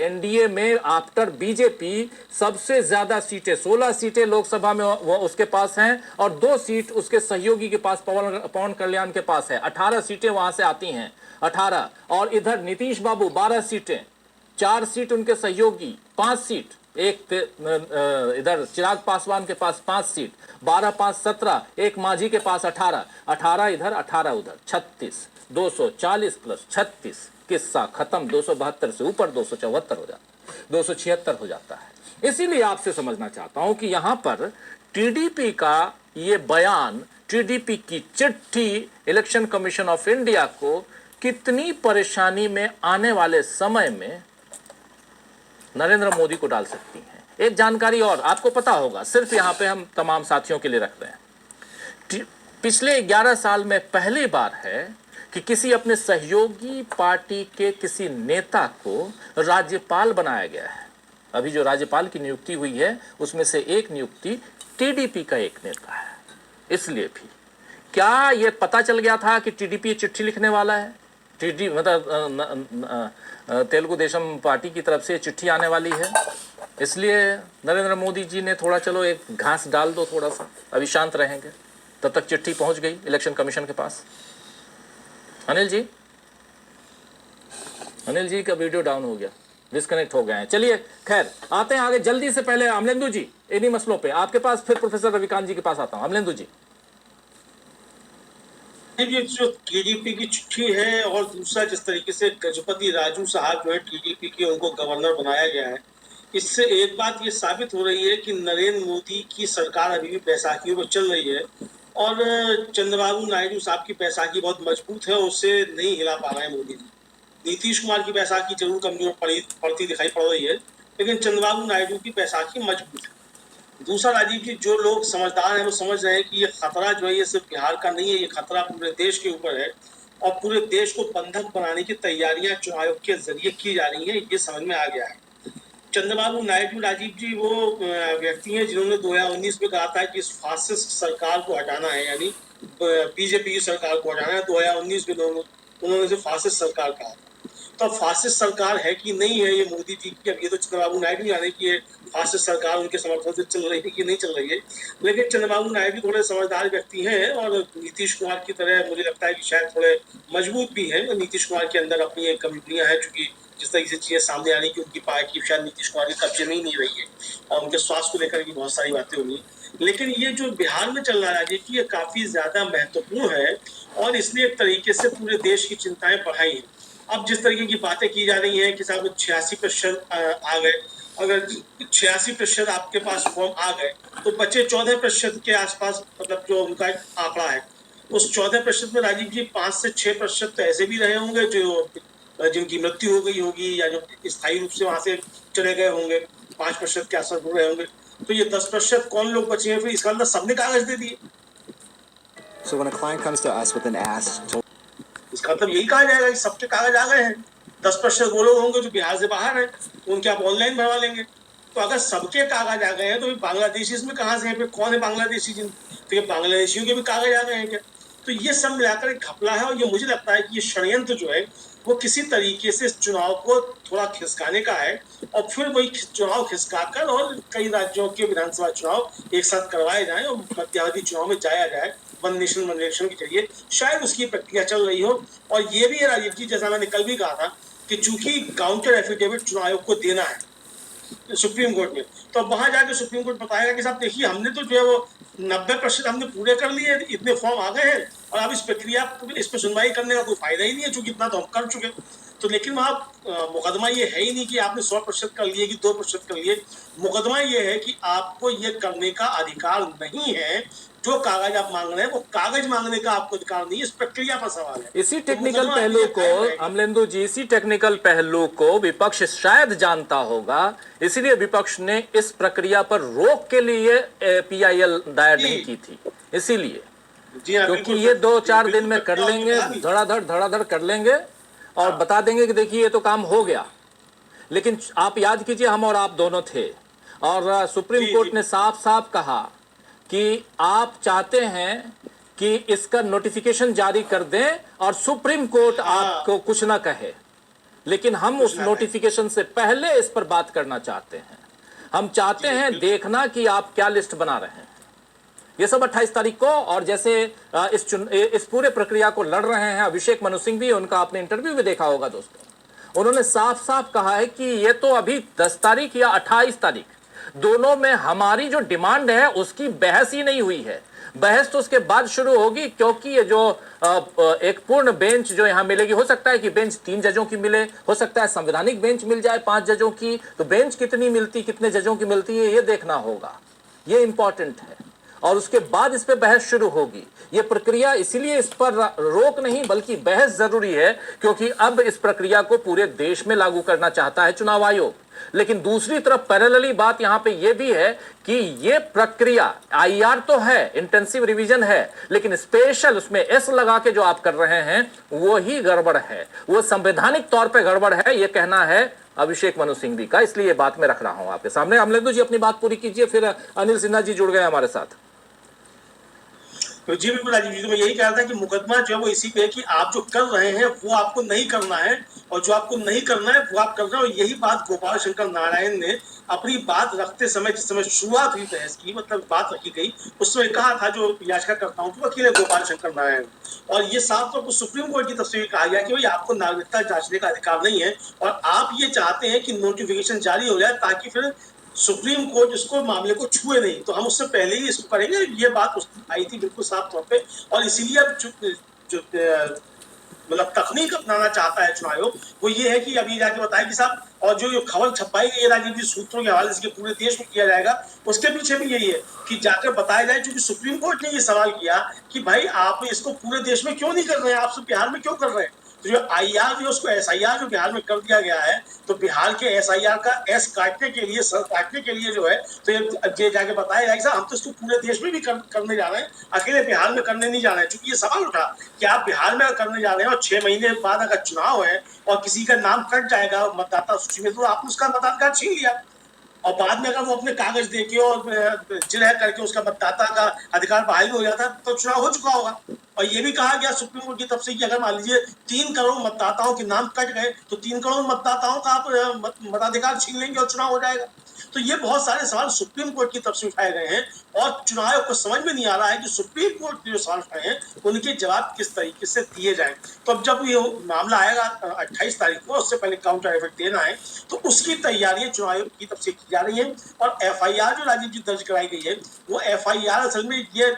NDA में after BJP सबसे ज्यादा सीटें 16 सीटें लोकसभा में वो उसके पास हैं और 2 सीट उसके सहयोगी के पास पवन कल्याण के पास है। 18 सीटें वहां से आती हैं, 18। और इधर नीतीश बाबू 12 सीटें, 4 सीट उनके सहयोगी, 5 सीट, एक इधर चिराग पासवान के पास 5 सीट, 12 5 17, एक मांझी के पास 18, 18 इधर 18 उधर, 36, 240 प्लस 36, किस्सा खत्म। 272 से ऊपर 274 हो जाता, 276 हो जाता है। इसीलिए आपसे समझना चाहता हूं कि यहां पर टीडीपी का ये बयान, टीडीपी की चिट्ठी इलेक्शन कमीशन ऑफ इंडिया को कितनी परेशानी में आने वाले समय में नरेंद्र मोदी को डाल सकती हैं। एक जानकारी और आपको पता होगा, सिर्फ यहां पे हम तमाम साथियों के लिए रख रहे हैं, पिछले 11 साल में पहली बार है कि किसी अपने सहयोगी पार्टी के किसी नेता को राज्यपाल बनाया गया है। अभी जो राज्यपाल की नियुक्ति हुई है उसमें से एक नियुक्ति टीडीपी का एक नेता है। इसलिए भी क्या यह पता चल गया था कि टीडीपी चिट्ठी लिखने वाला है? मतलब तेलुगु देशम पार्टी की तरफ से चिट्ठी आने वाली है, इसलिए नरेंद्र मोदी जी ने थोड़ा चलो एक घास डाल दो, थोड़ा सा अभी शांत रहेंगे। तब तक चिट्ठी पहुंच गई इलेक्शन कमीशन के पास। अनिल जी का वीडियो डाउन हो गया, डिस्कनेक्ट हो गए हैं। चलिए खैर आते हैं आगे जल्दी से। पहले अमलेंदु जी इन्हीं मसलों पे आपके पास, फिर प्रोफेसर रविकांत जी के पास आता हूं। अमलेंदु जी, ये जो टीडीपी की चिट्ठी है और दूसरा जिस तरीके से गजपति राजू साहब जो है टीडीपी के उनको गवर्नर बनाया गया है, इससे एक बात ये साबित हो रही है कि नरेंद्र मोदी की सरकार अभी भी बैसाखियों में चल रही है और चंद्रबाबू नायडू साहब की बैसाखी बहुत मजबूत है, उससे नहीं हिला पा रहे हैं मोदी जी। नीतीश कुमार की बैसाखी जरूर कमजोर पड़ती दिखाई पड़ रही है, लेकिन चंद्रबाबू नायडू की बैसाखी मजबूत है। दूसरा राजीव जी, जो लोग समझदार हैं वो समझ रहे हैं कि ये खतरा जो है ये सिर्फ बिहार का नहीं है, ये खतरा पूरे देश के ऊपर है और पूरे देश को बंधक बनाने की तैयारियां चुनाव आयोग के जरिए की जा रही हैं, ये समझ में आ गया है। चंद्रबाबू नायडू राजीव जी वो व्यक्ति हैं जिन्होंने 2019 में कहा था कि इस फासिस्ट सरकार को हटाना है, यानी बीजेपी की सरकार को हटाना है। 2019 में उन्होंने इसे फासिस्ट सरकार कहा। तो फासिस्ट सरकार है कि नहीं है ये मोदी जी की, अब ये तो चंद्रबाबू नायडू जाने की ये फासिस्ट सरकार उनके समर्थन से चल रही है कि नहीं चल रही है। लेकिन चंद्रबाबू नायडू थोड़े समझदार व्यक्ति हैं और नीतीश कुमार की तरह मुझे लगता है कि शायद थोड़े मजबूत भी हैं। नीतीश कुमार के अंदर अपनी एक कमजोरियां हैं, चूंकि जिस तरीके से चीजें सामने आने की उनकी पार्टी शायद नीतीश कुमार के कब्जे में ही नहीं रही है और उनके स्वास्थ्य को लेकर की बहुत सारी बातें होंगी। लेकिन ये जो बिहार में चल रहा है ये काफी ज्यादा महत्वपूर्ण है और इसलिए एक तरीके से पूरे देश की चिंताएं बढ़ाई हैं। अब जिस तरीके की बातें की जा रही हैं कि साहब 86% आ गए, अगर 86% आपके पास फॉर्म आ गए तो बचे 14% के आसपास, मतलब जो उनका आंकड़ा है, उस 14% में राजीव जी 5 से 6% तो ऐसे भी रहे होंगे जो जिनकी मृत्यु हो गई होगी या जो स्थायी रूप से वहां से चले गए होंगे, 5% के असर हो रहे होंगे। तो ये 10% कौन लोग बचे हैं? फिर इसका अंदर सबने कागज दे दिए। So when a client comes to us with an ask, इसका मतलब यही कहा जाएगा कि सबके कागज आ गए हैं। 10% वो लोग होंगे जो बिहार से बाहर हैं, उनके आप ऑनलाइन भरवा लेंगे। तो अगर सबके कागज आ गए हैं तो बांग्लादेशी इसमें कहाँ से है? फिर कौन है बांग्लादेशी? तो ये बांग्लादेशियों के भी कागज आ गए हैं क्या? तो ये सब मिलाकर एक घपला है और ये मुझे लगता है कि ये षड्यंत्र जो है वो किसी तरीके से इस चुनाव को थोड़ा खिसकाने का है और फिर वही चुनाव खिसकाकर और कई राज्यों के विधानसभा चुनाव एक साथ करवाए जाएं और मध्यावधि चुनाव में जाया जाए वन नेशन वन इलेक्शन के जरिए। शायद उसकी प्रक्रिया चल रही हो और ये भी है राजीव जी, जैसा मैंने कल भी कहा था कि चूंकि काउंटर एफिडेविट चुनाव आयोग को देना है सुप्रीम कोर्ट में, तो अब वहां जाके सुप्रीम कोर्ट बताएगा कि साहब देखिए हमने तो जो है वो 90% हमने पूरे कर लिए, इतने फॉर्म आ गए हैं और अब इस प्रक्रिया इस पर सुनवाई करने का कोई फायदा ही नहीं है चूंकि इतना तो हम कर चुके। तो लेकिन वहाँ मुकदमा ये है ही नहीं कि आपने 100% कर लिए कि 2% कर लिए। मुकदमा ये है कि आपको ये करने का अधिकार नहीं है। जो कागज आप मांग रहे हैं वो कागज मांगने का आपको अधिकार नहीं है, इस प्रक्रिया पर सवाल है। इसी टेक्निकल पहलू को अमलेंदु जी, इसी टेक्निकल पहलू को विपक्ष शायद जानता होगा, इसलिए विपक्ष ने इस प्रक्रिया पर रोक के लिए पीआईएल दायर नहीं की थी। इसीलिए क्योंकि ये 2-4 दिन में कर लेंगे, धड़ाधड़ कर लेंगे और बता देंगे कि देखिए ये तो काम हो गया। लेकिन आप याद कीजिए हम और आप दोनों थे और सुप्रीम कोर्ट ने साफ साफ कहा कि आप चाहते हैं कि इसका नोटिफिकेशन जारी कर दें और सुप्रीम कोर्ट आपको कुछ ना कहे। लेकिन हम उस नोटिफिकेशन से पहले इस पर बात करना चाहते हैं। हम चाहते हैं देखना कि आप क्या लिस्ट बना रहे हैं। ये सब 28 तारीख को, और जैसे इस पूरे प्रक्रिया को लड़ रहे हैं अभिषेक मनु सिंह भी, उनका आपने इंटरव्यू भी देखा होगा दोस्तों, उन्होंने साफ साफ कहा है कि ये तो अभी 10 तारीख या 28 तारीख, दोनों में हमारी जो डिमांड है उसकी बहस ही नहीं हुई है। बहस तो उसके बाद शुरू होगी, क्योंकि ये जो एक पूर्ण बेंच जो यहां मिलेगी, हो सकता है कि बेंच 3 जजों की मिले, हो सकता है संवैधानिक बेंच मिल जाए 5 जजों की, तो बेंच कितनी मिलती, कितने जजों की मिलती है, ये देखना होगा। ये इंपॉर्टेंट है, और उसके बाद इस पे बहस शुरू होगी। ये प्रक्रिया इसीलिए इस पर रोक नहीं बल्कि बहस जरूरी है, क्योंकि अब इस प्रक्रिया को पूरे देश में लागू करना चाहता है चुनाव आयोग। लेकिन दूसरी तरफ पैरेलली बात यहां पे ये भी है कि ये प्रक्रिया आईआर तो है, इंटेंसिव रिवीजन है, लेकिन स्पेशल उसमें एस लगा के जो आप कर रहे हैं वो ही गड़बड़ है, वो संवैधानिक तौर पे गड़बड़ है, ये कहना है अभिषेक मनु सिंघवी का। इसलिए ये बात मैं रख रहा हूं आपके सामने। अमलेंदु जी अपनी बात पूरी कीजिए, फिर अनिल सिन्हा जी जुड़ गए हमारे साथ। तो जी बिल्कुल राजीव जी, तो मैं यही कह रहा था कि मुकदमा जो है वो इसी पे है कि आप जो कर रहे हैं वो आपको नहीं करना है, और जो आपको नहीं करना है वो आप कर रहे हैं। और यही बात गोपाल शंकर नारायण ने अपनी बात रखते समय, जिस समय शुरुआत हुई बहस की, मतलब बात रखी गई, उस समय कहा था जो याचिकाकर्ताओं के वकील है गोपाल शंकर नारायण, और ये साफ तौर पर सुप्रीम कोर्ट की तरफ से कहा गया कि भाई आपको नागरिकता जांचने का अधिकार नहीं है, और आप ये चाहते हैं कि नोटिफिकेशन जारी हो जाए ताकि फिर सुप्रीम कोर्ट इसको मामले को छुए नहीं, तो हम उससे पहले ही इसको करेंगे। ये बात आई थी बिल्कुल साफ तौर पे, और इसीलिए अब जो मतलब तकनीक अपनाना चाहता है चुनाव आयोग, वो ये है कि अभी जाके बताया कि साहब, और जो खबर छपाई गई है राजनीतिक सूत्रों के हवाले से पूरे देश में किया जाएगा, उसके पीछे भी यही है कि जाकर बताया जाए, क्योंकि सुप्रीम कोर्ट ने ये सवाल किया कि भाई आप इसको पूरे देश में क्यों नहीं कर रहे हैं, आप सिर्फ बिहार में क्यों कर रहे हैं। तो जो आईआर जो उसको एसआईआर जो बिहार में कर दिया गया है, तो बिहार के एसआईआर का एस काटने के लिए, सर काटने के लिए जो है, तो ये जाके बताया जाएगा हम तो इसको पूरे देश में भी करने जा रहे हैं, अकेले बिहार में करने नहीं जा रहे हैं। क्योंकि ये सवाल उठा कि आप बिहार में करने जा रहे हैं और 6 महीने बाद अगर चुनाव है और किसी का नाम कट जाएगा मतदाता सूची में, तो आपने उसका मताधिकार छीन लिया, और बाद में अगर वो अपने कागज देके और जिरह करके उसका मतदाता का अधिकार बहाल हो जाता तो चुनाव हो चुका होगा। और ये भी कहा गया सुप्रीम कोर्ट की तरफ से कि अगर मान लीजिए 3 करोड़ मतदाताओं के नाम कट गए, तो 3 करोड़ मतदाताओं का आप मताधिकार छीन लेंगे और चुनाव हो जाएगा। तो ये बहुत सारे सवाल सुप्रीम कोर्ट की तरफ से उठाए गए हैं, और चुनाव आयोग को समझ में नहीं आ रहा है कि सुप्रीम कोर्ट के जो सवाल उठाए हैं उनके जवाब किस तरीके से दिए जाएं। तो अब जब ये मामला आएगा 28 तारीख को, उससे पहले काउंटर एफर्ट देना है, तो उसकी तैयारियां चुनाव आयोग की तरफ से की जा रही है। और एफआईआर जो राजीव जी दर्ज कराई गई है, वो एफआईआर असल में ये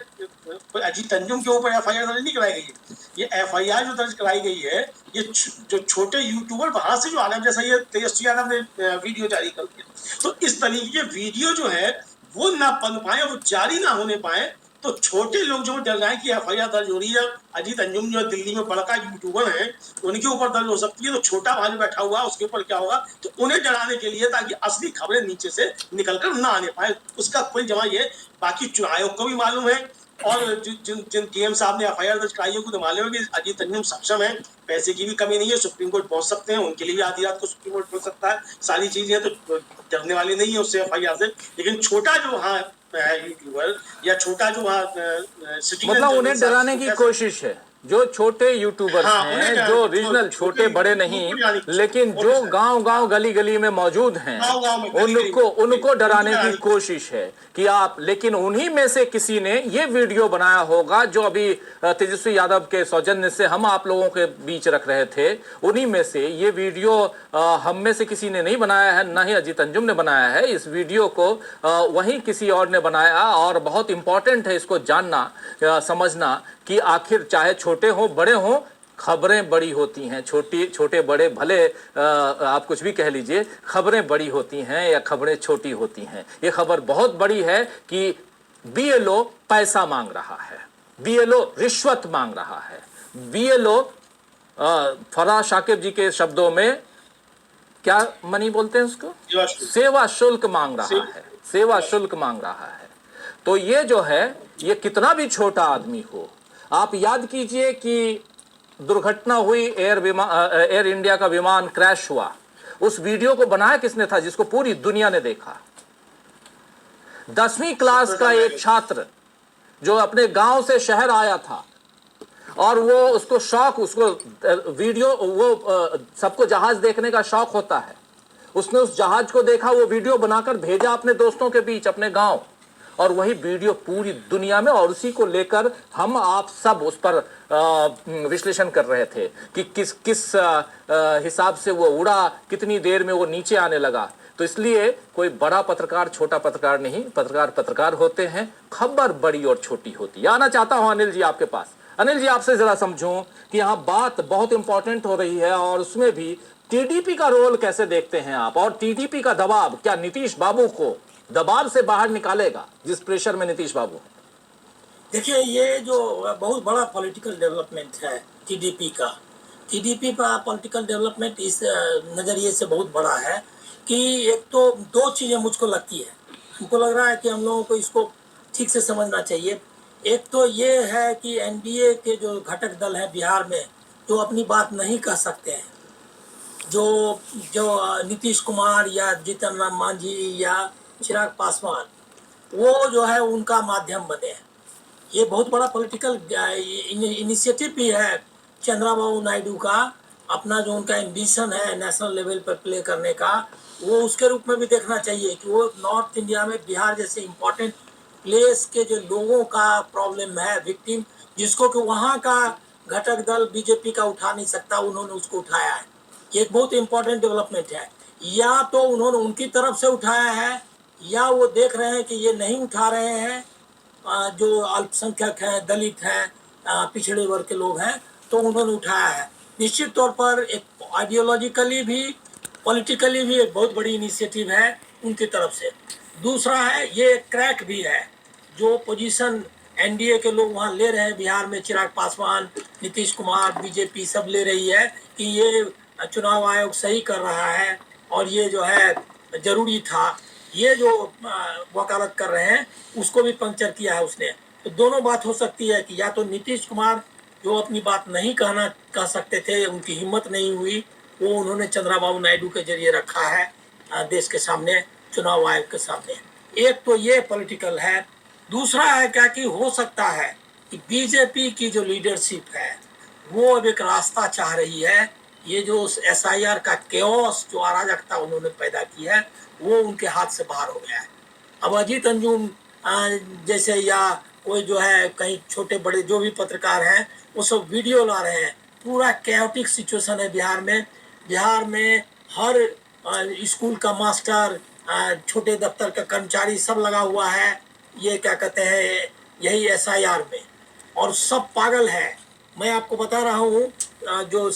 अजीत अंजुम के ऊपर एफआईआर दर्ज नहीं कराई गई है। ये एफआईआर जो दर्ज कराई गई है, ये जो छोटे यूट्यूबर वहां से जो आलम, जैसा ये तेजस्वी यादव ने वीडियो जारी कर दिया, तो इस तरीके के वीडियो जो है वो ना बन पाए, वो जारी ना होने पाए, तो छोटे लोग जो डर रहे हैं कि एफआईआर दर्ज हो रही है, अजीत अंजुम जो दिल्ली में बड़का यूट्यूबर है उनके ऊपर दर्ज हो सकती है, तो छोटा भाई बैठा हुआ उसके ऊपर क्या होगा, तो उन्हें डराने के लिए, ताकि असली खबरें नीचे से निकलकर ना आने पाए, उसका कोई जवाब ये। बाकी चुनाव आयोग को भी मालूम है, और जिन केएम साहब ने एफआईआर दर्ज कराई है उनको तो मालूम है कि अजीत अंजुम सक्षम है, पैसे की भी कमी नहीं है, सुप्रीम कोर्ट पहुंच सकते हैं, उनके लिए भी आधी रात को सुप्रीम कोर्ट पहुंच सकता है, सारी चीजें तो डरने वाली नहीं है उससे एफआईआर से। लेकिन छोटा जो वहाँ यूट्यूबर या छोटा जो वहाँ मतलब उन्हें डराने की कोशिश है, जो छोटे यूट्यूबर्स हैं, जो रीजनल छोटे बड़े नहीं, लेकिन जो गांव-गांव गली-गली में मौजूद हैं, उनको डराने की कोशिश है कि आप, लेकिन उन्हीं में से किसी ने ये वीडियो बनाया होगा जो अभी तेजस्वी यादव के सौजन्य से हम आप लोगों के बीच रख रहे थे, उन्हीं में से ये वीडियो हम में से किसी ने नहीं बनाया है, ना ही अजीत अंजुम ने बनाया है। इस वीडियो को वहीं किसी और ने बनाया, और बहुत इंपॉर्टेंट है इसको जानना, समझना कि आखिर चाहे छोटे हो बड़े हो, खबरें बड़ी होती हैं, छोटे बड़े भले आप कुछ भी कह लीजिए, खबरें बड़ी होती हैं या खबरें छोटी होती हैं। ये खबर बहुत बड़ी है कि बीएलओ पैसा मांग रहा है, बीएलओ रिश्वत मांग रहा है, बीएलओ फराह शाकिब जी के शब्दों में क्या मनी बोलते हैं उसको, सेवा शुल्क मांग रहा है, सेवा शुल्क मांग रहा है। तो ये जो है, ये कितना भी छोटा आदमी हो, आप याद कीजिए कि दुर्घटना हुई, एयर इंडिया का विमान क्रैश हुआ, उस वीडियो को बनाया किसने था, जिसको पूरी दुनिया ने देखा। 10वीं क्लास का एक छात्र जो अपने गांव से शहर आया था, और वो उसको शौक, उसको वीडियो, वो सबको जहाज देखने का शौक होता है। उसने उस जहाज को देखा, वो वीडियो बनाकर भेजा अपने दोस्तों के बीच, अपने गांव, और वही वीडियो पूरी दुनिया में, और उसी को लेकर हम आप सब उस पर विश्लेषण कर रहे थे कि किस किस हिसाब से वो उड़ा, कितनी देर में वो नीचे आने लगा। तो इसलिए कोई बड़ा पत्रकार छोटा पत्रकार नहीं, पत्रकार पत्रकार होते हैं, खबर बड़ी और छोटी होती है। आना चाहता हूं अनिल जी आपके पास। अनिल जी, आपसे जरा समझूं कि यहाँ बात बहुत इंपॉर्टेंट हो रही है, और उसमें भी टीडीपी का रोल कैसे देखते हैं आप, और टीडीपी का दबाव क्या नीतीश बाबू को दबाव से बाहर निकालेगा, जिस प्रेशर में नीतीश बाबू? देखिए, ये जो बहुत बड़ा पॉलिटिकल डेवलपमेंट है टीडीपी का पॉलिटिकल डेवलपमेंट इस नज़रिए से बहुत बड़ा है कि एक तो दो चीज़ें मुझको लगती है, हमको लग रहा है कि हम लोगों को इसको ठीक से समझना चाहिए। एक तो ये है कि एनडीए के जो घटक दल हैं बिहार में, जो अपनी बात नहीं कह सकते हैं, जो जो नीतीश कुमार या जीतन राम मांझी या चिराग पासवान, वो जो है उनका माध्यम बने हैं। ये बहुत बड़ा पॉलिटिकल इनिशिएटिव भी है चंद्रबाबू नायडू का, अपना जो उनका एम्बिशन है नेशनल लेवल पर प्ले करने का, वो उसके रूप में भी देखना चाहिए कि वो नॉर्थ इंडिया में बिहार जैसे इम्पोर्टेंट प्लेस के जो लोगों का प्रॉब्लम है, विक्टिम, जिसको कि वहाँ का घटक दल बीजेपी का उठा नहीं सकता, उन्होंने उसको उठाया है। ये एक बहुत इम्पोर्टेंट डेवलपमेंट है। या तो उन्होंने उनकी तरफ से उठाया है, या वो देख रहे हैं कि ये नहीं उठा रहे हैं, जो अल्पसंख्यक हैं, दलित हैं, पिछड़े वर्ग के लोग हैं, तो उन्होंने उठाया है। निश्चित तौर पर एक आइडियोलॉजिकली भी, पॉलिटिकली भी एक बहुत बड़ी इनिशिएटिव है उनकी तरफ से। दूसरा है, ये एक क्रैक भी है, जो पोजीशन एनडीए के लोग वहाँ ले रहे हैं बिहार में, चिराग पासवान, नीतीश कुमार, बीजेपी सब ले रही है कि ये चुनाव आयोग सही कर रहा है और ये जो है जरूरी था, ये जो वकालत कर रहे हैं उसको भी पंक्चर किया है उसने। तो दोनों बात हो सकती है कि या तो नीतीश कुमार जो अपनी बात नहीं कह सकते थे, उनकी हिम्मत नहीं हुई, वो उन्होंने चंद्रबाबू नायडू के जरिए रखा है देश के सामने, चुनाव आयोग के सामने। एक तो ये पॉलिटिकल है। दूसरा है क्या कि हो सकता है कि बीजेपी की जो लीडरशिप है वो अब एक रास्ता चाह रही है। ये जो एसआईआर का केओस, जो अराजकता उन्होंने पैदा की है, वो उनके हाथ से बाहर हो गया है। अब अजीत अंजुम जैसे या कोई जो है कहीं छोटे बड़े जो भी पत्रकार हैं, वो सब वीडियो ला रहे हैं। पूरा कैओटिक सिचुएशन है बिहार में। बिहार में हर स्कूल का मास्टर, छोटे दफ्तर का कर्मचारी सब लगा हुआ है, ये क्या कहते हैं, यही एसआईआर में, और सब पागल है। मैं आपको बता रहा हूँ, जो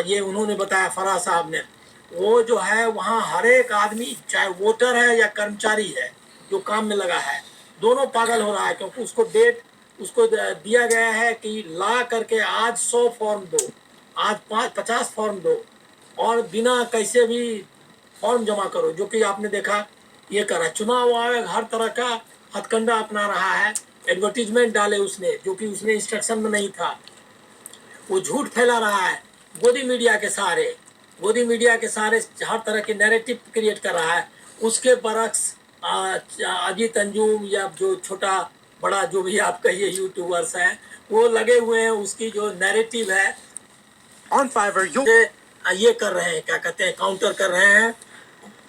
ये उन्होंने बताया फराह साहब ने, वो जो है वहाँ हर एक आदमी, चाहे वोटर है या कर्मचारी है जो काम में लगा है, दोनों पागल हो रहा है, क्योंकि उसको डेट उसको दिया गया है कि ला करके आज 100 फॉर्म दो, आज 50 फॉर्म दो, और बिना कैसे भी फॉर्म जमा करो, जो कि आपने देखा ये करा। चुनाव आयोग हर तरह का हथकंडा अपना रहा है। एडवर्टीजमेंट डाले उसने, जो कि उसने इंस्ट्रक्शन में नहीं था, वो झूठ फैला रहा है गोदी मीडिया के सहारे, हर तरह के नैरेटिव क्रिएट कर रहा है। उसके बरक्स अजीत अंजुम या जो छोटा बड़ा जो भी आप कहिए यूट्यूबर्स हैं, वो लगे हुए हैं, उसकी जो नैरेटिव है On Fiverr, you ये कर रहे हैं, क्या कहते हैं, काउंटर कर रहे हैं,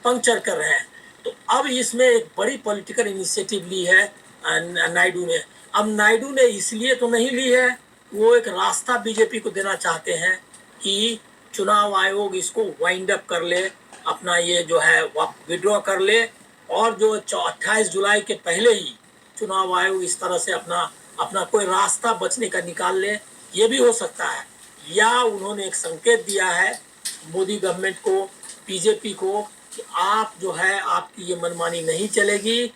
पंक्चर कर रहे हैं। तो अब इसमें एक बड़ी पॉलिटिकल इनिशिएटिव ली है नायडू ने। अब नायडू ने इसलिए तो नहीं ली है, वो एक रास्ता बीजेपी को देना चाहते हैं कि चुनाव आयोग इसको वाइंड अप कर ले, अपना ये जो है विड्रॉ कर ले, और जो 28 जुलाई के पहले ही चुनाव आयोग इस तरह से अपना कोई रास्ता बचने का निकाल ले। ये भी हो सकता है, या उन्होंने एक संकेत दिया है मोदी गवर्नमेंट को, बीजेपी को, कि आप जो है, आपकी ये मनमानी नहीं चलेगी।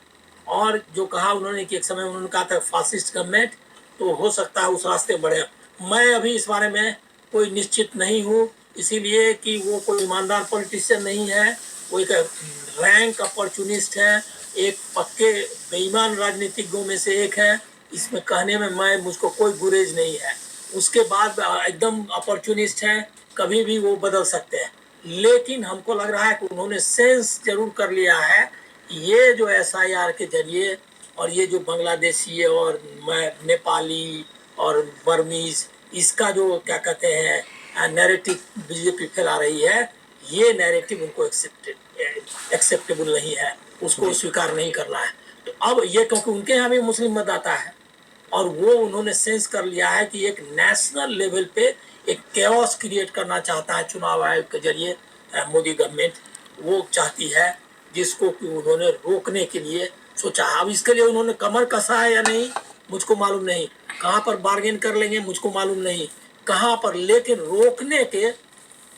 और जो कहा उन्होंने कि एक समय उन्होंने कहा था फासिस्ट गवर्नमेंट, तो हो सकता है उस रास्ते बढ़े। मैं अभी इस बारे में कोई निश्चित नहीं हूँ, इसीलिए कि वो कोई ईमानदार पॉलिटिशियन नहीं है, वो एक रैंक अपॉर्चुनिस्ट है, एक पक्के बेईमान राजनीतिज्ञों में से एक है। इसमें कहने में मुझको कोई गुरेज नहीं है। उसके बाद एकदम अपॉर्चुनिस्ट हैं, कभी भी वो बदल सकते हैं। लेकिन हमको लग रहा है कि उन्होंने सेंस जरूर कर लिया है, ये जो एसआईआर के जरिए, और ये जो बांग्लादेशी और नेपाली और बर्मीज, इसका जो क्या कहते हैं नैरेटिव बीजेपी फैला रही है, ये नैरेटिव उनको एक्सेप्टेबल नहीं है, उसको स्वीकार नहीं करना है। तो अब ये क्योंकि उनके यहाँ भी मुस्लिम मतदाता है और वो उन्होंने सेंस कर लिया है कि एक नेशनल लेवल पे एक कैओस क्रिएट करना चाहता है चुनाव आयोग के जरिए मोदी गवर्नमेंट, वो चाहती है, जिसको कि उन्होंने रोकने के लिए सोचा। अब इसके लिए उन्होंने कमर कसा है या नहीं मुझको मालूम नहीं, कहाँ पर बार्गेन कर लेंगे मुझको मालूम नहीं, कहाँ पर, लेकिन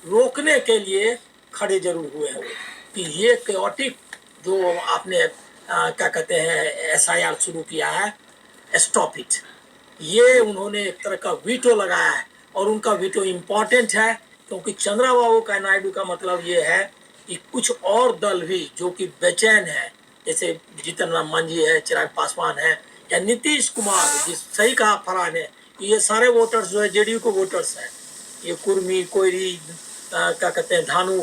रोकने के लिए खड़े जरूर हुए हैं वो कि ये कैओटिक जो आपने क्या कहते हैं SIR शुरू किया है, स्टॉप इट। ये उन्होंने एक तरह का वीटो लगाया है और उनका वीटो इम्पोर्टेंट है क्योंकि चंद्रबाबू का नायडू का मतलब ये है कि कुछ और दल भी जो कि बेचैन है, जैसे जीतन राम मांझी है, चिराग पासवान है या नीतीश कुमार, जिस सही कहा फरहान है कि ये सारे वोटर्स जो है JDU को वोटर्स हैं, ये कुर्मी, कोयरी, क्या कहते हैं धानु,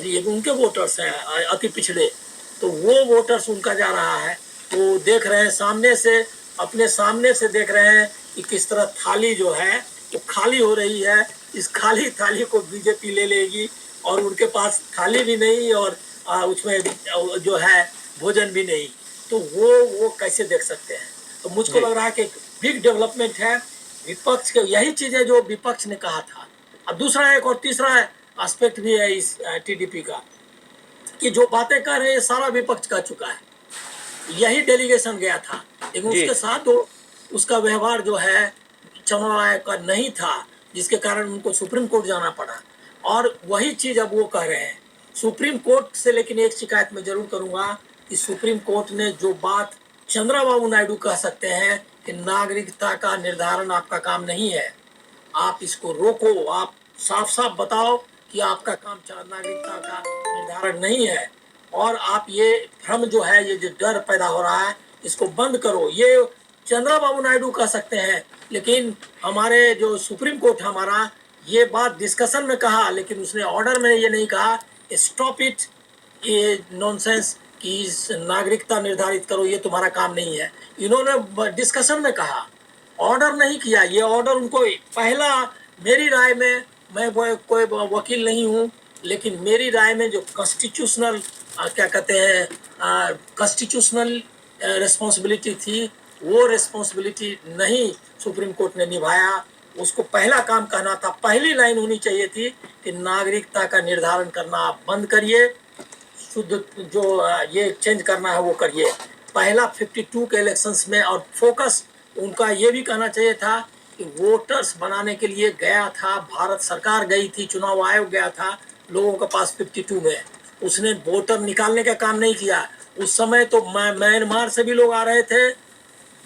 ये उनके वोटर्स हैं, अति पिछड़े। तो वो वोटर्स उनका जा रहा है, तो देख रहे हैं सामने से, अपने सामने से देख रहे हैं कि किस तरह थाली जो है वो खाली हो रही है। इस खाली थाली को बीजेपी ले लेगी और उनके पास थाली भी नहीं और उसमें जो है भोजन भी नहीं, तो वो कैसे देख सकते हैं। तो मुझको लग रहा है कि बिग डेवलपमेंट है विपक्ष के, यही चीजें जो विपक्ष ने कहा था। अब दूसरा एक और तीसरा एस्पेक्ट भी है इस TDP का कि जो बातें कर रहे हैं सारा विपक्ष कर चुका है। यही डेलीगेशन गया था, लेकिन उसके साथ तो उसका व्यवहार जो है चुनाव आयोग का नहीं था, जिसके कारण उनको सुप्रीम कोर्ट जाना पड़ा। और वही चीज अब वो कह रहे हैं सुप्रीम कोर्ट से। लेकिन एक शिकायत मैं जरूर करूंगा कि सुप्रीम कोर्ट ने जो बात चंद्रबाबू नायडू कह सकते हैं कि नागरिकता का निर्धारण आपका काम नहीं है, आप इसको रोको, आप साफ साफ बताओ कि आपका काम नागरिकता का निर्धारण नहीं है और आप ये भ्रम जो है, ये जो डर पैदा हो रहा है, इसको बंद करो, ये चंद्रबाबू नायडू कह सकते हैं। लेकिन हमारे जो सुप्रीम कोर्ट हमारा ये बात डिस्कशन में कहा, लेकिन उसने ऑर्डर में ये नहीं कहा स्टॉप इट, ये नॉनसेंस कि नागरिकता निर्धारित करो, ये तुम्हारा काम नहीं है। इन्होंने डिस्कशन में कहा, ऑर्डर नहीं किया। ये ऑर्डर उनको पहला, मेरी राय में, मैं कोई वकील नहीं हूँ, लेकिन मेरी राय में जो कॉन्स्टिट्यूशनल क्या कहते हैं कॉन्स्टिट्यूशनल रिस्पॉन्सिबिलिटी थी, वो रिस्पॉन्सिबिलिटी नहीं सुप्रीम कोर्ट ने निभाया। उसको पहला काम कहना था, पहली लाइन होनी चाहिए थी कि नागरिकता का निर्धारण करना आप बंद करिए, शुद्ध जो ये चेंज करना है वो करिए। पहला 52 के इलेक्शंस में, और फोकस उनका ये भी कहना चाहिए था कि वोटर्स बनाने के लिए गया था, भारत सरकार गई थी, चुनाव आयोग गया था लोगों के पास 52 में, उसने वोटर निकालने का काम नहीं किया। उस समय तो म्यांमार से भी लोग आ रहे थे,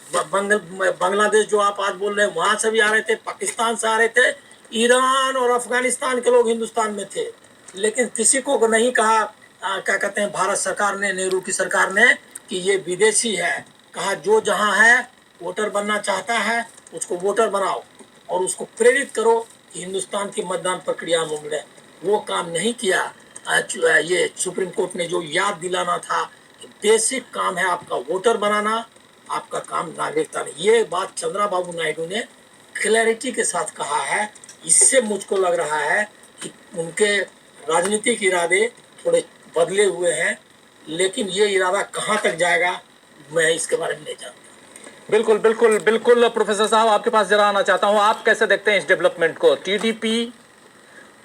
बांग्लादेश जो आप आज बोल रहे हैं वहां से भी आ रहे थे, पाकिस्तान से आ रहे थे, ईरान और अफगानिस्तान के लोग हिंदुस्तान में थे, लेकिन किसी को नहीं कहा क्या कहते हैं भारत सरकार ने, नेहरू की सरकार ने, कि ये विदेशी है। कहा जो जहां है वोटर बनना चाहता है उसको वोटर बनाओ और उसको प्रेरित करो कि हिंदुस्तान की मतदान प्रक्रिया में मिले। वो काम नहीं किया। ये सुप्रीम कोर्ट ने जो याद दिलाना था कि बेसिक काम है आपका वोटर बनाना, आपका काम नागरिकता नहीं। ये बात चंद्रबाबू नायडू ने क्लैरिटी के साथ कहा है। इससे मुझको लग रहा है कि उनके राजनीतिक इरादे थोड़े बदले हुए हैं, लेकिन ये इरादा कहाँ तक जाएगा मैं इसके बारे में नहीं जानता। बिल्कुल बिल्कुल बिल्कुल प्रोफेसर साहब, आपके पास जरा आना चाहता हूँ, आप कैसे देखते हैं इस डेवलपमेंट को, TDP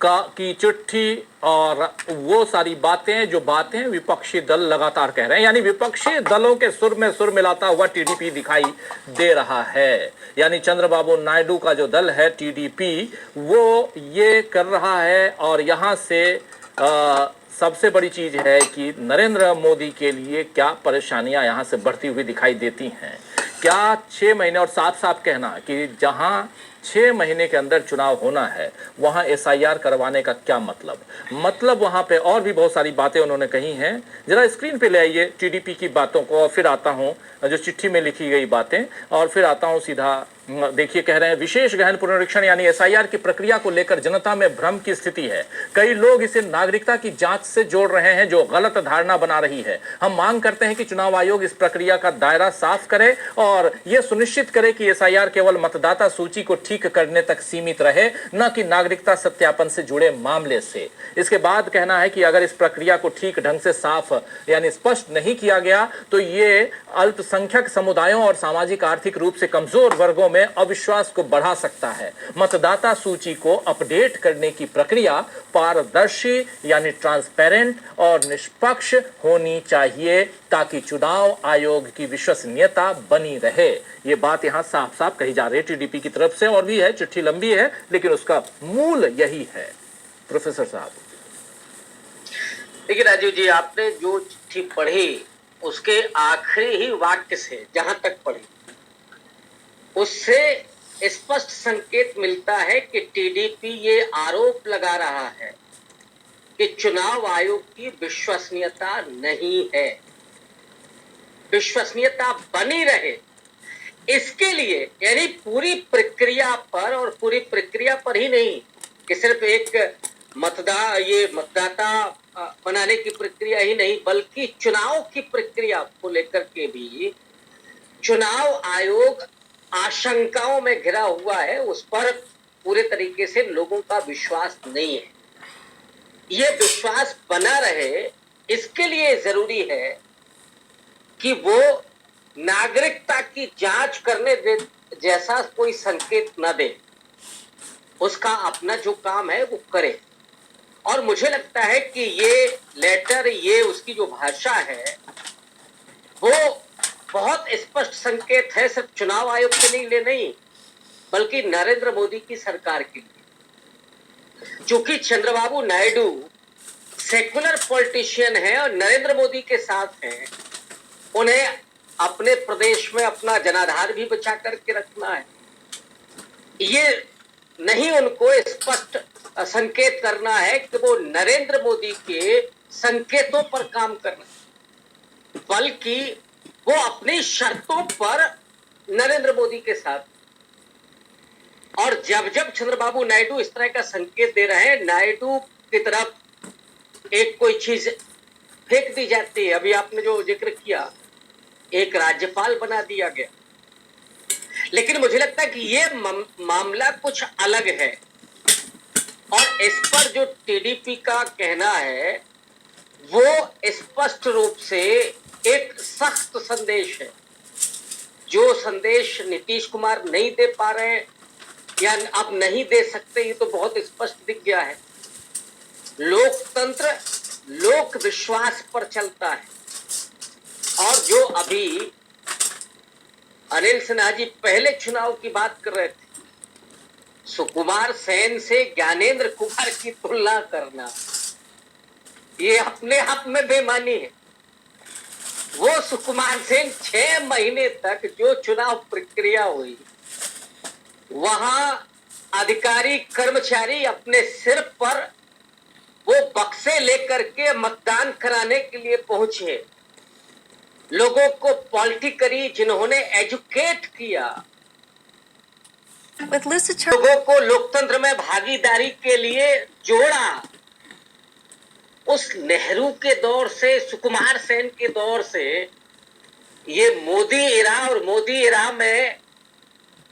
की चिट्ठी और वो सारी बातें विपक्षी दल लगातार कह रहे हैं, यानी विपक्षी दलों के सुर में सुर मिलाता हुआ TDP दिखाई दे रहा है। यानी चंद्रबाबू नायडू का जो दल है TDP, वो ये कर रहा है। और यहाँ से सबसे बड़ी चीज है कि नरेंद्र मोदी के लिए क्या परेशानियां यहाँ से बढ़ती हुई दिखाई देती हैं। क्या 6 महीने, और साफ साफ कहना कि जहाँ 6 महीने के अंदर चुनाव होना है, वहां एसआईआर करवाने का क्या मतलब वहां पे और भी बहुत सारी बातें उन्होंने कही हैं। जरा स्क्रीन पे ले आइए टीडीपी की बातों को, और फिर आता हूं जो चिट्ठी में लिखी गई बातें, और फिर आता हूं सीधा। देखिए, कह रहे हैं विशेष गहन पुनरीक्षण यानी एसआईआर की प्रक्रिया को लेकर जनता में भ्रम की स्थिति है। कई लोग इसे नागरिकता की जांच से जोड़ रहे हैं, जो गलत धारणा बना रही है। हम मांग करते हैं कि चुनाव आयोग इस प्रक्रिया का दायरा साफ करे और यह सुनिश्चित करे कि एसआईआर केवल मतदाता सूची को ठीक करने तक सीमित रहे, न कि नागरिकता सत्यापन से जुड़े मामले से। इसके बाद कहना है कि अगर इस प्रक्रिया को ठीक ढंग से साफ यानी स्पष्ट नहीं किया गया तो ये अल्पसंख्यक समुदायों और सामाजिक आर्थिक रूप से कमजोर वर्गों में अविश्वास को बढ़ा सकता है। मतदाता सूची को अपडेट करने की प्रक्रिया पारदर्शी यानी ट्रांसपेरेंट और निष्पक्ष होनी चाहिए ताकि चुनाव आयोग की विश्वसनीयता बनी रहे। ये बात यहां साफ साफ कही जा रही है टीडीपी की तरफ से, और भी है, चिट्ठी लंबी है लेकिन उसका मूल यही है। प्रोफेसर साहब, देखिए राजीव जी, आपने जो चिट्ठी पढ़ी उसके आखिरी ही वाक्य से जहां तक पढ़ी उससे स्पष्ट संकेत मिलता है कि टीडीपी ये आरोप लगा रहा है कि चुनाव आयोग की विश्वसनीयता नहीं है। विश्वसनीयता बनी रहे इसके लिए यानी पूरी प्रक्रिया पर, और पूरी प्रक्रिया पर ही नहीं कि सिर्फ एक मतदाता बनाने की प्रक्रिया ही नहीं, बल्कि चुनाव की प्रक्रिया को लेकर के भी चुनाव आयोग आशंकाओं में घिरा हुआ है। उस पर पूरे तरीके से लोगों का विश्वास नहीं है। ये विश्वास बना रहे इसके लिए जरूरी है कि वो नागरिकता की जांच करने दे जैसा कोई संकेत न दे, उसका अपना जो काम है वो करे। और मुझे लगता है कि ये लेटर, ये उसकी जो भाषा है वो बहुत स्पष्ट संकेत है, सिर्फ चुनाव आयोग के लिए नहीं बल्कि नरेंद्र मोदी की सरकार के लिए। चूंकि चंद्रबाबू नायडू सेकुलर पॉलिटिशियन है और नरेंद्र मोदी के साथ हैं, उन्हें अपने प्रदेश में अपना जनाधार भी बचा करके रखना है। ये नहीं उनको स्पष्ट संकेत करना है कि वो नरेंद्र मोदी के संकेतों पर काम करना, बल्कि वो अपनी शर्तों पर नरेंद्र मोदी के साथ। और जब जब चंद्रबाबू नायडू इस तरह का संकेत दे रहे हैं, नायडू की तरफ एक कोई चीज फेंक दी जाती है। अभी आपने जो जिक्र किया, एक राज्यपाल बना दिया गया, लेकिन मुझे लगता है कि ये मामला कुछ अलग है। और इस पर जो टीडीपी का कहना है वो स्पष्ट रूप से एक सख्त संदेश है, जो संदेश नीतीश कुमार नहीं दे पा रहे या अब नहीं दे सकते, ये तो बहुत स्पष्ट दिख गया है। लोकतंत्र लोक विश्वास पर चलता है। और जो अभी अनिल सिन्हा जी पहले चुनाव की बात कर रहे थे, सुकुमार सेन से ज्ञानेंद्र कुमार की तुलना करना, ये अपने आप में बेईमानी है। वो सुकुमार सेन 6 महीने तक जो चुनाव प्रक्रिया हुई, वहां अधिकारी कर्मचारी अपने सिर पर वो बक्से लेकर के मतदान कराने के लिए पहुंचे। लोगों को पॉलिटिकली जिन्होंने एजुकेट किया, लोगों को लोकतंत्र में भागीदारी के लिए जोड़ा, उस नेहरू के दौर से, सुकुमार सेन के दौर से ये मोदी इरा, और मोदी इरा में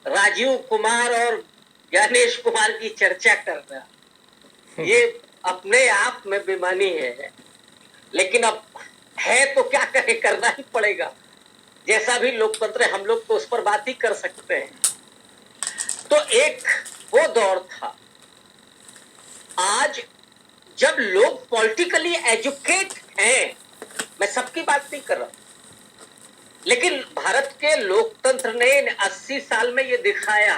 राजीव कुमार और ज्ञानेश कुमार की चर्चा करना, ये अपने आप में बेईमानी है। लेकिन अब है तो क्या करें, करना ही पड़ेगा। जैसा भी लोकतंत्र है, हम लोग तो उस पर बात ही कर सकते हैं। तो एक वो दौर था। आज जब लोग पॉलिटिकली एजुकेट हैं, मैं सबकी बात नहीं कर रहा, लेकिन भारत के लोकतंत्र ने 80 साल में ये दिखाया,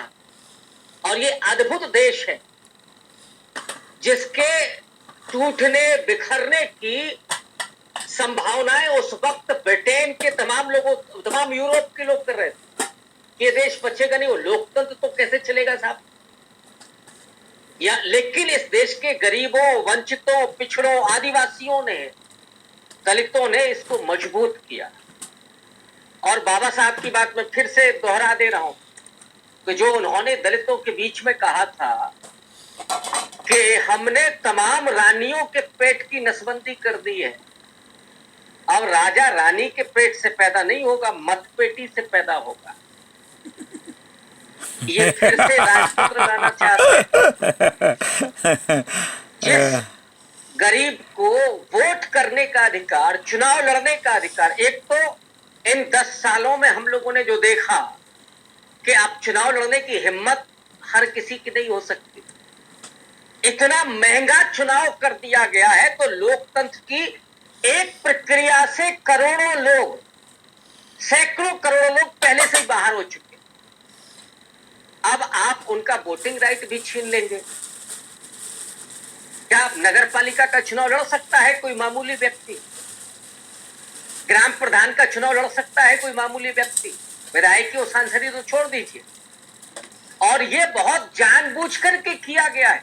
और ये अद्भुत देश है जिसके टूटने बिखरने की संभावनाएं उस वक्त ब्रिटेन के तमाम यूरोप के लोग कर रहे थे। ये देश बचेगा नहीं। वो लोकतंत्र तो कैसे चलेगा साहब? या लेकिन इस देश के गरीबों, वंचितों, पिछड़ों, आदिवासियों ने, दलितों ने इसको मजबूत किया। और बाबा साहब की बात मैं फिर से दोहरा दे रहा हूं कि जो उन्होंने दलितों के बीच में कहा था कि हमने तमाम रानियों के पेट की नसबंदी कर दी है, अब राजा रानी के पेट से पैदा नहीं होगा, मतपेटी से पैदा होगा। ये फिर से राजपुत्र लाना चाहते हैं। जिस गरीब को वोट करने का अधिकार, चुनाव लड़ने का अधिकार, एक तो इन 10 सालों में हम लोगों ने जो देखा कि अब चुनाव लड़ने की हिम्मत हर किसी की नहीं हो सकती। इतना महंगा चुनाव कर दिया गया है तो लोकतंत्र की एक प्रक्रिया से करोड़ों लोग, सैकड़ों करोड़ों लोग पहले से ही बाहर हो चुके। अब आप उनका वोटिंग राइट भी छीन लेंगे। क्या नगर पालिका का चुनाव लड़ सकता है कोई मामूली व्यक्ति? ग्राम प्रधान का चुनाव लड़ सकता है कोई मामूली व्यक्ति? विधायक और सांसद तो छोड़ दीजिए। और ये बहुत जानबूझ करके किया गया है,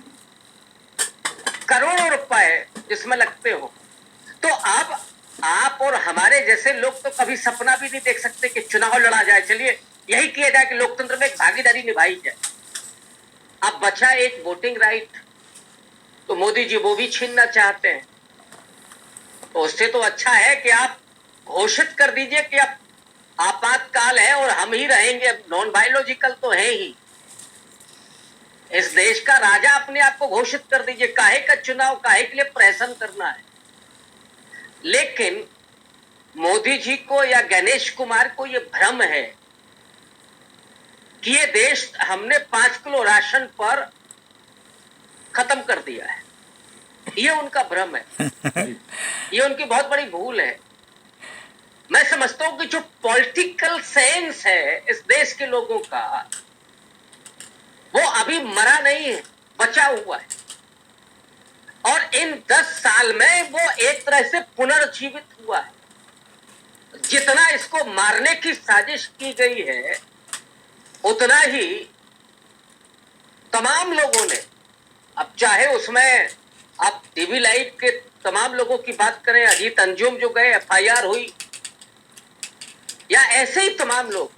करोड़ों रुपए जिसमें लगते हो। तो अब आप और हमारे जैसे लोग तो कभी सपना भी नहीं देख सकते कि चुनाव लड़ा जाए। चलिए यही किया जाए कि लोकतंत्र में एक भागीदारी निभाई जाए। अब बचा एक वोटिंग राइट, तो मोदी जी वो भी छीनना चाहते हैं। तो उससे तो अच्छा है कि आप घोषित कर दीजिए कि अब आपातकाल है और हम ही रहेंगे। नॉन बायोलॉजिकल तो है ही, इस देश का राजा अपने आप को घोषित कर दीजिए। काहे का चुनाव, काहे के लिए प्रहसन करना है? लेकिन मोदी जी को या गणेश कुमार को यह भ्रम है कि ये देश हमने 5 किलो राशन पर खत्म कर दिया है। ये उनका भ्रम है, ये उनकी बहुत बड़ी भूल है। मैं समझता हूं कि जो पॉलिटिकल सेंस है इस देश के लोगों का, वो अभी मरा नहीं है, बचा हुआ है। और इन 10 साल में वो एक तरह से पुनर्जीवित हुआ है। जितना इसको मारने की साजिश की गई है, उतना ही तमाम लोगों ने, अब चाहे उसमें आप टीवी लाइव के तमाम लोगों की बात करें, अजीत अंजुम जो गए, FIR हुई, या ऐसे ही तमाम लोग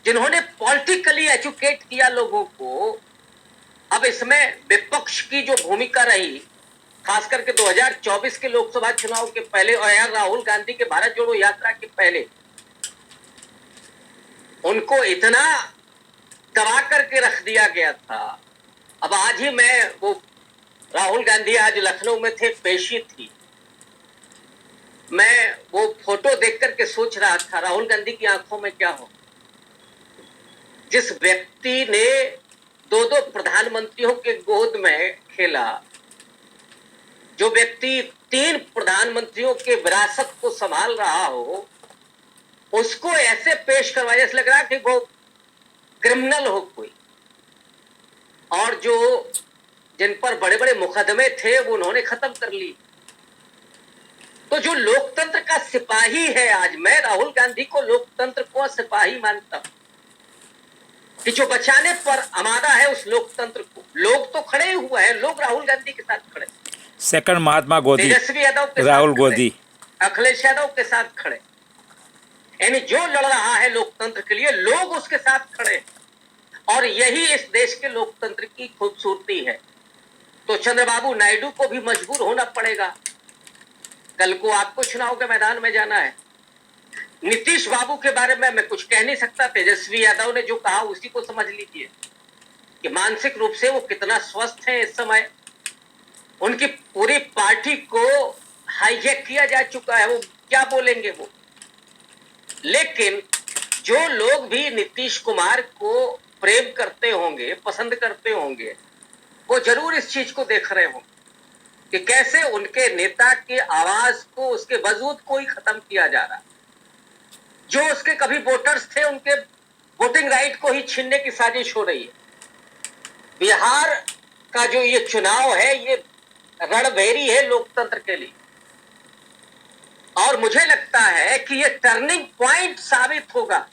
जिन्होंने पॉलिटिकली एजुकेट किया लोगों को। अब इसमें विपक्ष की जो भूमिका रही, खास करके 2024 के लोकसभा चुनाव के पहले और यार राहुल गांधी के भारत जोड़ो यात्रा के पहले, उनको इतना दबा करके रख दिया गया था। अब आज ही मैं वो राहुल गांधी आज लखनऊ में थे, पेशी थी, मैं वो फोटो देख करके सोच रहा था राहुल गांधी की आंखों में क्या हो। जिस व्यक्ति ने 2-2 प्रधानमंत्रियों के गोद में खेला, जो व्यक्ति 3 प्रधानमंत्रियों के विरासत को संभाल रहा हो, उसको ऐसे पेश करवाया जैसे लग रहा कि वो क्रिमिनल हो कोई। और जो जिन पर बड़े बड़े मुकदमे थे वो उन्होंने खत्म कर ली। तो जो लोकतंत्र का सिपाही है, आज मैं राहुल गांधी को लोकतंत्र को सिपाही मानता हूं कि जो बचाने पर आमादा है उस लोकतंत्र को। लोग तो खड़े हुए हैं, लोग राहुल गांधी के साथ खड़े, सेकंड महात्मा गांधी, तेजस्वी यादव के राहुल साथ गांधी, अखिलेश यादव के साथ खड़े। यानी जो लड़ रहा है लोकतंत्र के लिए, लोग उसके साथ खड़े। और यही इस देश के लोकतंत्र की खूबसूरती है। तो चंद्रबाबू नायडू को भी मजबूर होना पड़ेगा। कल को आपको चुनाव के मैदान में जाना है। नीतीश बाबू के बारे में मैं कुछ कह नहीं सकता। तेजस्वी यादव ने जो कहा उसी को समझ लीजिए कि मानसिक रूप से वो कितना स्वस्थ है इस समय। उनकी पूरी पार्टी को हाईजैक किया जा चुका है, वो क्या बोलेंगे वो। लेकिन जो लोग भी नीतीश कुमार को प्रेम करते होंगे, पसंद करते होंगे, वो जरूर इस चीज को देख रहे होंगे कि कैसे उनके नेता की आवाज को, उसके वजूद को ही खत्म किया जा रहा। जो उसके कभी वोटर्स थे, उनके वोटिंग राइट को ही छीनने की साजिश हो रही है। बिहार का जो ये चुनाव है, ये रणभेरी है लोकतंत्र के लिए। और मुझे लगता है कि ये टर्निंग पॉइंट साबित होगा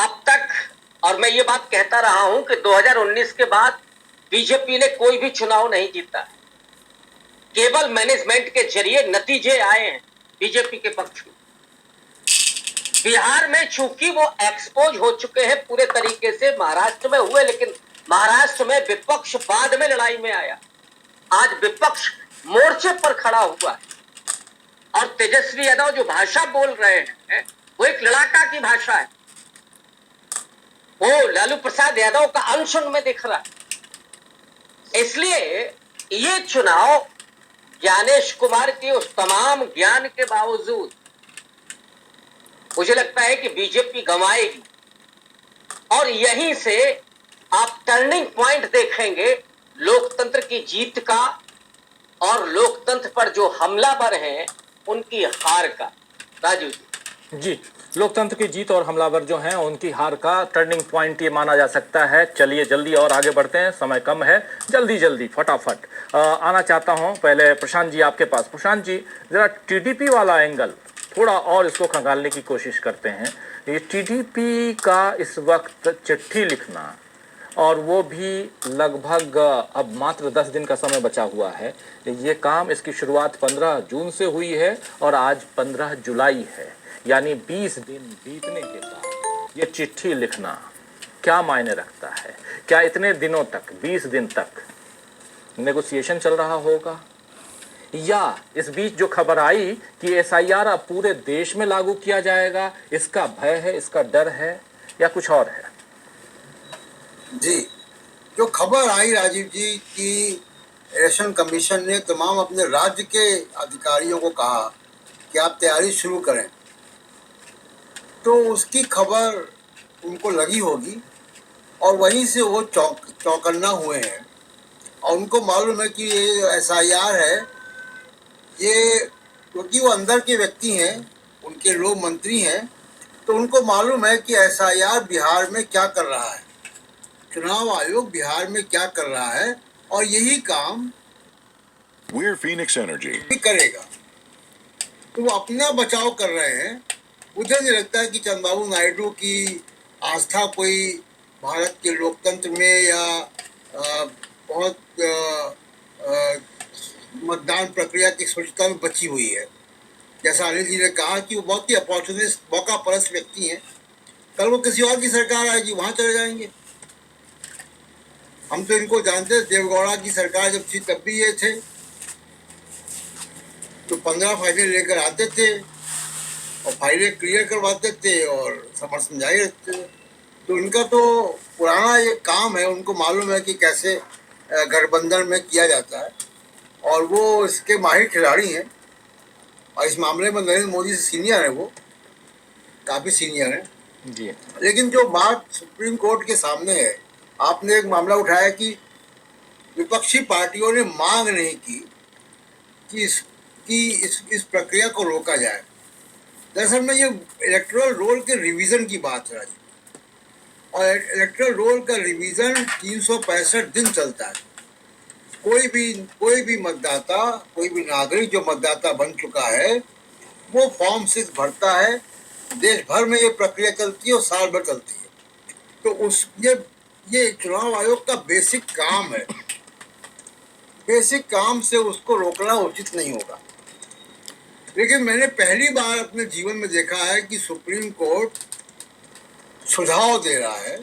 अब तक, और मैं ये बात कहता रहा हूं कि 2019 के बाद बीजेपी ने कोई भी चुनाव नहीं जीता, केवल मैनेजमेंट के जरिए नतीजे आए हैं बीजेपी के पक्ष में। बिहार में चूंकि वो एक्सपोज हो चुके हैं पूरे तरीके से, महाराष्ट्र में हुए, लेकिन महाराष्ट्र में विपक्ष बाद में लड़ाई में आया। आज विपक्ष मोर्चे पर खड़ा हुआ है और तेजस्वी यादव जो भाषा बोल रहे हैं वो एक लड़ाका की भाषा है, वो लालू प्रसाद यादव का अंश उनमें दिख रहा है। इसलिए ये चुनाव ज्ञानेश कुमार के उस तमाम ज्ञान के बावजूद मुझे लगता है कि बीजेपी गंवाएगी और यहीं से आप टर्निंग पॉइंट देखेंगे लोकतंत्र की जीत का और लोकतंत्र पर जो हमलावर हैं उनकी हार का। राजू जी, लोकतंत्र की जीत और हमलावर जो हैं उनकी हार का टर्निंग पॉइंट ये माना जा सकता है। चलिए जल्दी और आगे बढ़ते हैं, समय कम है, जल्दी फटाफट आना चाहता हूं पहले प्रशांत जी आपके पास। प्रशांत जी, जरा टीडीपी वाला एंगल थोड़ा और इसको खंगालने की कोशिश करते हैं। ये टीडीपी का इस वक्त चिट्ठी लिखना, और वो भी लगभग अब मात्र 10 दिन का समय बचा हुआ है। ये काम, इसकी शुरुआत 15 जून से हुई है और आज 15 जुलाई है, यानी 20 दिन बीतने के बाद ये चिट्ठी लिखना क्या मायने रखता है? क्या इतने दिनों तक, 20 दिन तक नेगोशिएशन चल रहा होगा, या इस बीच जो खबर आई कि एसआईआर अब पूरे देश में लागू किया जाएगा, इसका भय है, इसका डर है, या कुछ और है? जी, जो खबर आई राजीव जी कि इलेक्शन कमीशन ने तमाम अपने राज्य के अधिकारियों को कहा कि आप तैयारी शुरू करें, तो उसकी खबर उनको लगी होगी और वहीं से वो चौकन्ना हुए हैं। और उनको मालूम है कि ये एसआईआर है, ये क्योंकि वो अंदर के व्यक्ति हैं, उनके लोग मंत्री हैं, तो उनको मालूम है कि एसआईआर बिहार में क्या कर रहा है, चुनाव आयोग बिहार में क्या कर रहा है, और यही काम We're Phoenix Energy. भी करेगा। तो वो अपना बचाव कर रहे हैं। मुझे नहीं लगता है कि चंद्रबाबू नायडू की आस्था कोई भारत के लोकतंत्र में या बहुत मतदान प्रक्रिया की स्वच्छता में बची हुई है। जैसा अनिल जी ने कहा कि वो बहुत ही अपॉर्चुनिस्ट, मौका परस्त व्यक्ति हैं। कल वो किसी और की सरकार आएगी, वहाँ चले जाएंगे। हम तो इनको जानते हैं, देवगौड़ा की सरकार जब थी तब भी ये थे, तो 15 फाइलें लेकर आते थे और फाइलें क्लियर करवाते थे और समर्थन जारी रखते थे। तो इनका तो पुराना ये काम है, उनको मालूम है कि कैसे गठबंधन में किया जाता है और वो इसके माहिर खिलाड़ी हैं। और इस मामले में नरेंद्र मोदी से सीनियर है, वो काफ़ी सीनियर हैं जी। लेकिन जो बात सुप्रीम कोर्ट के सामने है, आपने एक मामला उठाया कि विपक्षी पार्टियों ने मांग नहीं की कि इस प्रक्रिया को रोका जाए। दरअसल में ये इलेक्टोरल रोल के रिवीजन की बात है और इलेक्टोरल रोल का रिवीजन 365 दिन चलता है। कोई भी मतदाता, कोई भी नागरिक जो मतदाता बन चुका है, वो फॉर्म 6 भरता है। देश भर में ये प्रक्रिया चलती है और साल भर चलती है। तो ये चुनाव आयोग का बेसिक काम है। बेसिक काम से उसको रोकना उचित नहीं होगा। लेकिन मैंने पहली बार अपने जीवन में देखा है कि सुप्रीम कोर्ट सुझाव दे रहा है